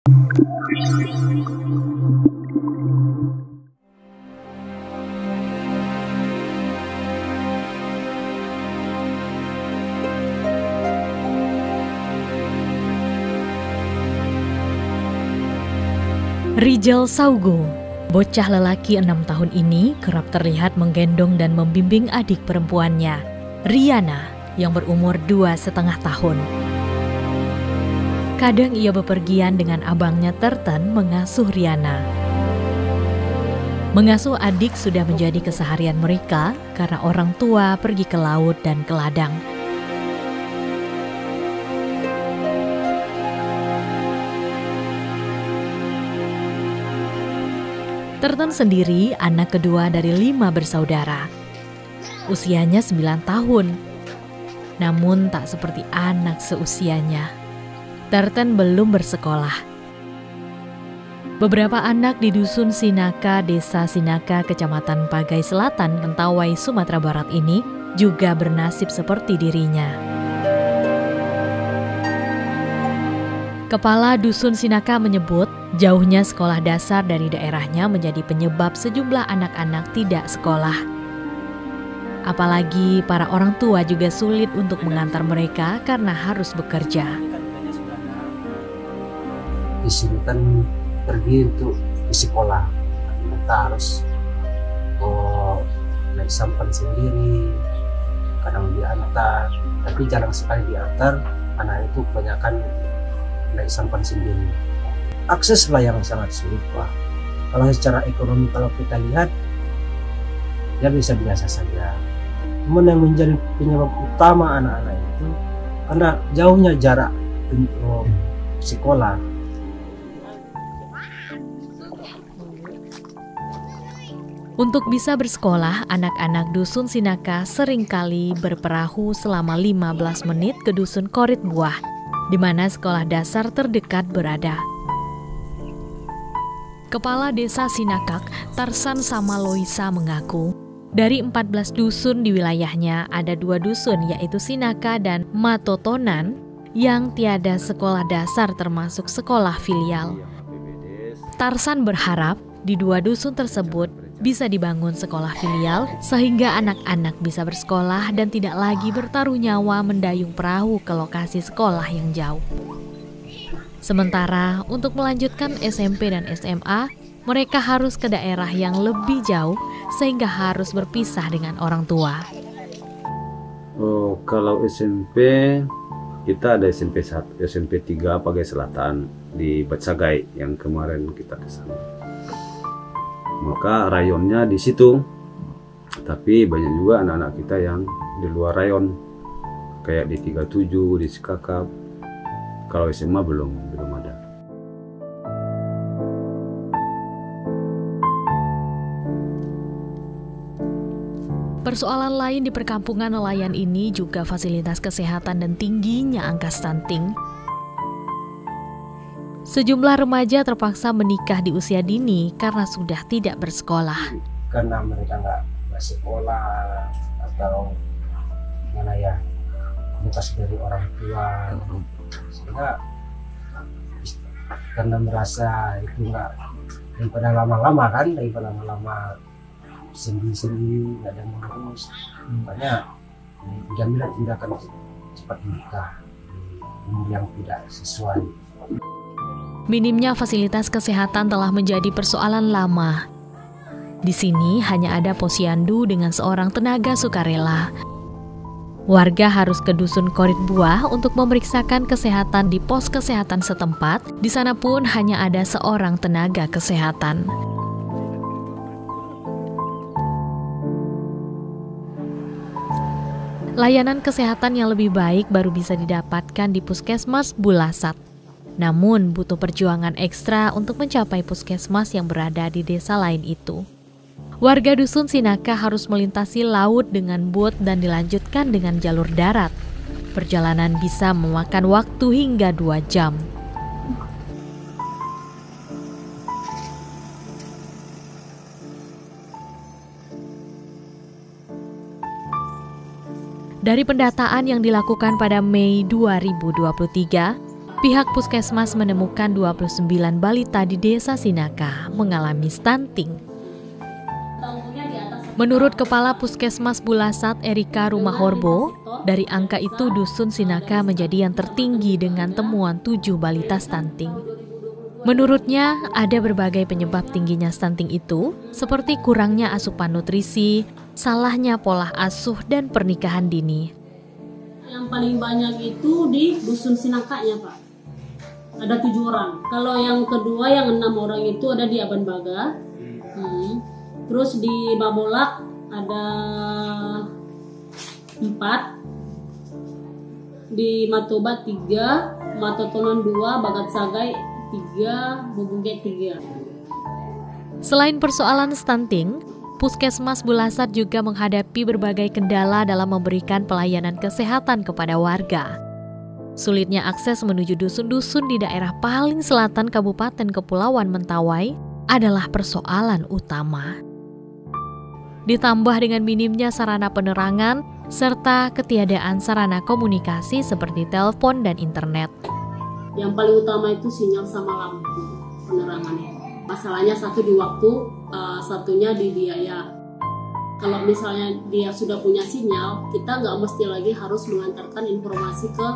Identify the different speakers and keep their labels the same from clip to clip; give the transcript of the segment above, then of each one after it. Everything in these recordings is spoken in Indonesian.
Speaker 1: Rijal Saugo, bocah lelaki 6 tahun ini kerap terlihat menggendong dan membimbing adik perempuannya, Riana, yang berumur 2,5 tahun. Kadang ia bepergian dengan abangnya Terten mengasuh Riana. Mengasuh adik sudah menjadi keseharian mereka karena orang tua pergi ke laut dan ke ladang. Terten sendiri anak kedua dari 5 bersaudara. Usianya 9 tahun. Namun tak seperti anak seusianya. Terten belum bersekolah. Beberapa anak di Dusun Sinaka, Desa Sinaka, Kecamatan Pagai Selatan, Mentawai, Sumatera Barat ini juga bernasib seperti dirinya. Kepala Dusun Sinaka menyebut jauhnya sekolah dasar dari daerahnya menjadi penyebab sejumlah anak-anak tidak sekolah. Apalagi para orang tua juga sulit untuk mengantar mereka karena harus bekerja.
Speaker 2: Di sini kan pergi untuk ke sekolah, kita harus naik sampan sendiri, kadang diantar, tapi jarang sekali diantar, anak itu kebanyakan naik sampan sendiri. Akseslah yang sangat sulit, Pak. Kalau secara ekonomi kalau kita lihat, ya biasa-biasa saja. Namun yang menjadi penyebab utama anak-anak itu karena jauhnya jarak untuk sekolah.
Speaker 1: Untuk bisa bersekolah, anak-anak Dusun Sinaka seringkali berperahu selama 15 menit ke Dusun Korit Buah, di mana sekolah dasar terdekat berada. Kepala Desa Sinakak, Tarsan Samaloisa mengaku, dari 14 dusun di wilayahnya ada 2 dusun yaitu Sinaka dan Matotonan yang tiada sekolah dasar termasuk sekolah filial. Tarsan berharap di 2 dusun tersebut bisa dibangun sekolah filial sehingga anak-anak bisa bersekolah dan tidak lagi bertaruh nyawa mendayung perahu ke lokasi sekolah yang jauh. Sementara untuk melanjutkan SMP dan SMA, mereka harus ke daerah yang lebih jauh sehingga harus berpisah dengan orang tua.
Speaker 3: Kalau SMP, kita ada SMP 1, SMP 3 Pagai Selatan di Batsagai yang kemarin kita ke sana. Maka rayonnya di situ, tapi banyak juga anak-anak kita yang di luar rayon, kayak di 37, di Sikakap. Kalau SMA belum ada.
Speaker 1: Persoalan lain di perkampungan nelayan ini juga fasilitas kesehatan dan tingginya angka stunting. Sejumlah remaja terpaksa menikah di usia dini karena sudah tidak bersekolah.
Speaker 2: Karena mereka nggak sekolah atau mana ya, lepas dari orang tua, sehingga karena merasa itu nggak daripada lama-lama kan, daripada lama-lama sendi-sendi nggak ada mengurus, makanya diambil tindakan cepat menikah di umur yang tidak sesuai.
Speaker 1: Minimnya fasilitas kesehatan telah menjadi persoalan lama. Di sini hanya ada posyandu dengan seorang tenaga sukarela. Warga harus ke Dusun Korit Buah untuk memeriksakan kesehatan di pos kesehatan setempat. Di sana pun hanya ada seorang tenaga kesehatan. Layanan kesehatan yang lebih baik baru bisa didapatkan di Puskesmas Bulasat. Namun butuh perjuangan ekstra untuk mencapai puskesmas yang berada di desa lain itu. Warga Dusun Sinaka harus melintasi laut dengan bot dan dilanjutkan dengan jalur darat. Perjalanan bisa memakan waktu hingga 2 jam. Dari pendataan yang dilakukan pada Mei 2023, pihak puskesmas menemukan 29 balita di Desa Sinaka mengalami stunting. Menurut Kepala Puskesmas Bulasat Erika Rumahorbo, dari angka itu Dusun Sinaka menjadi yang tertinggi dengan temuan 7 balita stunting. Menurutnya, ada berbagai penyebab tingginya stunting itu, seperti kurangnya asupan nutrisi, salahnya pola asuh, dan pernikahan dini.
Speaker 4: Yang paling banyak itu di Dusun Sinakanya, Pak. Ada 7 orang. Kalau yang kedua, yang 6 orang itu ada di Abanbaga. Terus di Babolak ada 4. Di Matoba 3, Matotonan 2, Bagat Sagai 3, Bubungge 3.
Speaker 1: Selain persoalan stunting, Puskesmas Bulasat juga menghadapi berbagai kendala dalam memberikan pelayanan kesehatan kepada warga. Sulitnya akses menuju dusun-dusun di daerah paling selatan Kabupaten Kepulauan Mentawai adalah persoalan utama. Ditambah dengan minimnya sarana penerangan serta ketiadaan sarana komunikasi seperti telepon dan internet.
Speaker 4: Yang paling utama itu sinyal sama lampu penerangannya. Masalahnya satu di waktu, satunya di biaya. Kalau misalnya dia sudah punya sinyal, kita nggak mesti lagi harus mengantarkan informasi ke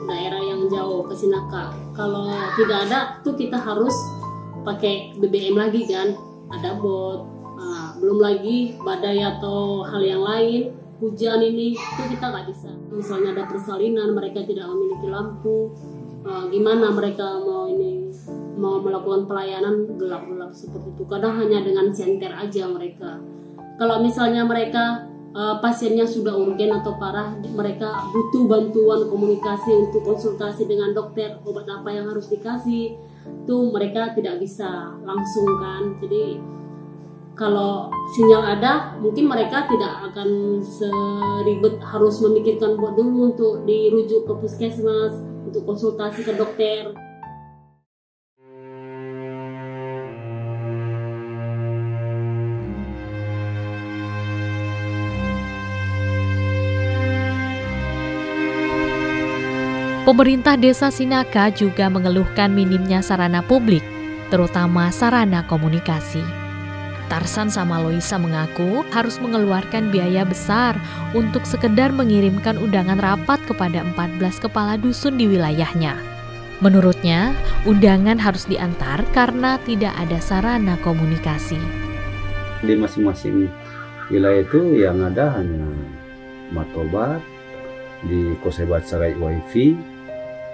Speaker 4: daerah yang jauh, ke Sinaka. Kalau tidak ada, tuh kita harus pakai BBM lagi kan, ada bot. Belum lagi badai atau hal yang lain, hujan ini, itu kita nggak bisa. Misalnya ada persalinan, mereka tidak memiliki lampu. Gimana mereka mau melakukan pelayanan gelap-gelap seperti itu. Kadang hanya dengan senter aja mereka. Kalau misalnya mereka pasiennya sudah urgen atau parah, mereka butuh bantuan komunikasi untuk konsultasi dengan dokter, obat apa yang harus dikasih, itu mereka tidak bisa langsung kan. Jadi kalau sinyal ada, mungkin mereka tidak akan seribet harus memikirkan buat dulu untuk dirujuk ke puskesmas, untuk konsultasi ke dokter.
Speaker 1: Pemerintah Desa Sinaka juga mengeluhkan minimnya sarana publik, terutama sarana komunikasi. Tarsan sama Loisa mengaku harus mengeluarkan biaya besar untuk sekedar mengirimkan undangan rapat kepada 14 kepala dusun di wilayahnya. Menurutnya, undangan harus diantar karena tidak ada sarana komunikasi.
Speaker 3: Di masing-masing wilayah itu yang ada hanya Matobat, di Kosebat Sagai wifi,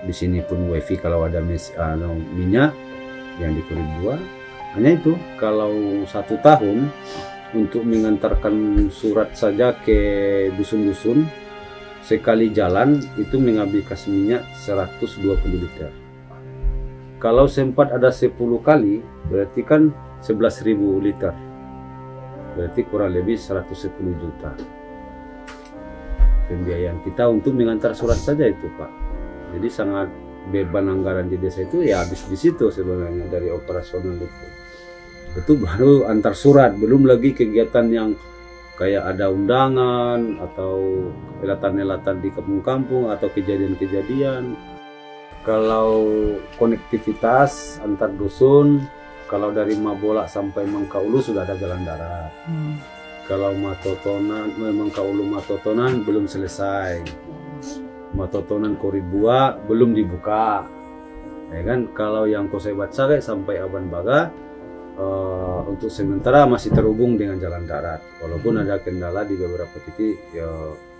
Speaker 3: di sini pun wifi kalau ada minyak yang di Kurit 2. Hanya itu, kalau 1 tahun untuk mengantarkan surat saja ke dusun-dusun, sekali jalan itu menghabiskan minyak 120 liter. Kalau sempat ada 10 kali, berarti kan 11.000 liter. Berarti kurang lebih 110 juta. Pembiayaan kita untuk mengantar surat saja itu, Pak. Jadi sangat beban anggaran di desa itu ya habis di situ sebenarnya dari operasional itu baru antar surat, belum lagi kegiatan yang kayak ada undangan atau elatan-elatan di kampung-kampung atau kejadian-kejadian. Kalau konektivitas antar dusun, kalau dari Mabolak sampai Mangkaulu sudah ada jalan darat. Kalau Matotonan, Mangkaulu Matotonan belum selesai. Matotonan Kurit 2 belum dibuka. Ya kan, kalau yang Kosebat Sagai sampai Abanbaga untuk sementara masih terhubung dengan jalan darat, walaupun ada kendala di beberapa titik ya,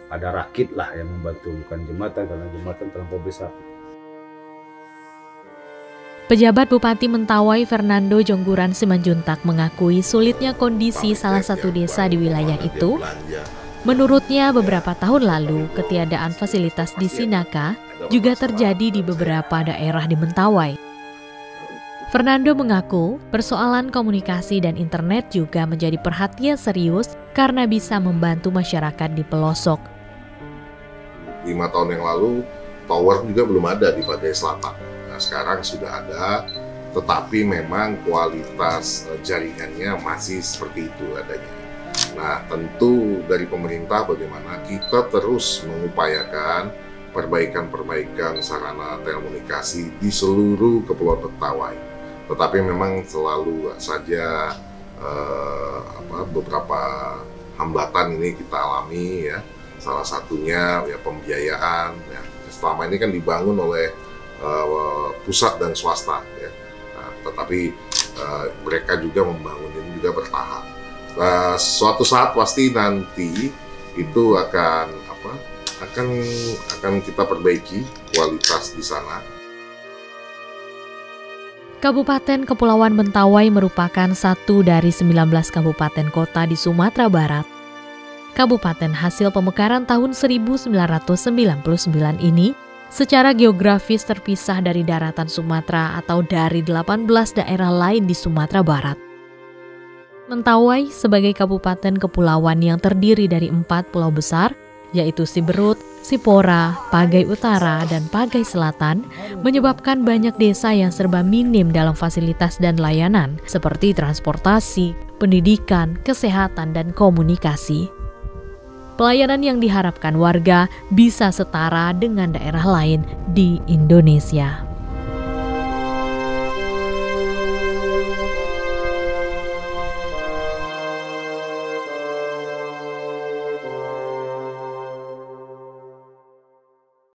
Speaker 3: ada rakit lah yang membantu, bukan jembatan karena jembatan terlampau besar.
Speaker 1: Pejabat Bupati Mentawai Fernando Jongguran Simanjuntak mengakui sulitnya kondisi salah satu desa di wilayah itu. Menurutnya beberapa tahun lalu ketiadaan fasilitas di Sinaka juga terjadi di beberapa daerah di Mentawai. Fernando mengaku persoalan komunikasi dan internet juga menjadi perhatian serius karena bisa membantu masyarakat di pelosok.
Speaker 5: 5 tahun yang lalu, tower juga belum ada di Padai Selatan. Nah, sekarang sudah ada, tetapi memang kualitas jaringannya masih seperti itu adanya. Nah, tentu dari pemerintah bagaimana kita terus mengupayakan perbaikan sarana telekomunikasi di seluruh Kepulauan Mentawai. Tetapi memang selalu saja beberapa hambatan ini kita alami ya. Salah satunya ya pembiayaan ya. Selama ini kan dibangun oleh pusat dan swasta ya. Tetapi mereka juga membangun ini juga bertahap. Suatu saat pasti nanti itu akan kita perbaiki kualitas di sana.
Speaker 1: Kabupaten Kepulauan Mentawai merupakan satu dari 19 kabupaten kota di Sumatera Barat. Kabupaten hasil pemekaran tahun 1999 ini secara geografis terpisah dari daratan Sumatera atau dari 18 daerah lain di Sumatera Barat. Mentawai sebagai kabupaten kepulauan yang terdiri dari 4 pulau besar, yaitu Siberut, Sipora, Pagai Utara, dan Pagai Selatan, menyebabkan banyak desa yang serba minim dalam fasilitas dan layanan seperti transportasi, pendidikan, kesehatan, dan komunikasi. Pelayanan yang diharapkan warga bisa setara dengan daerah lain di Indonesia.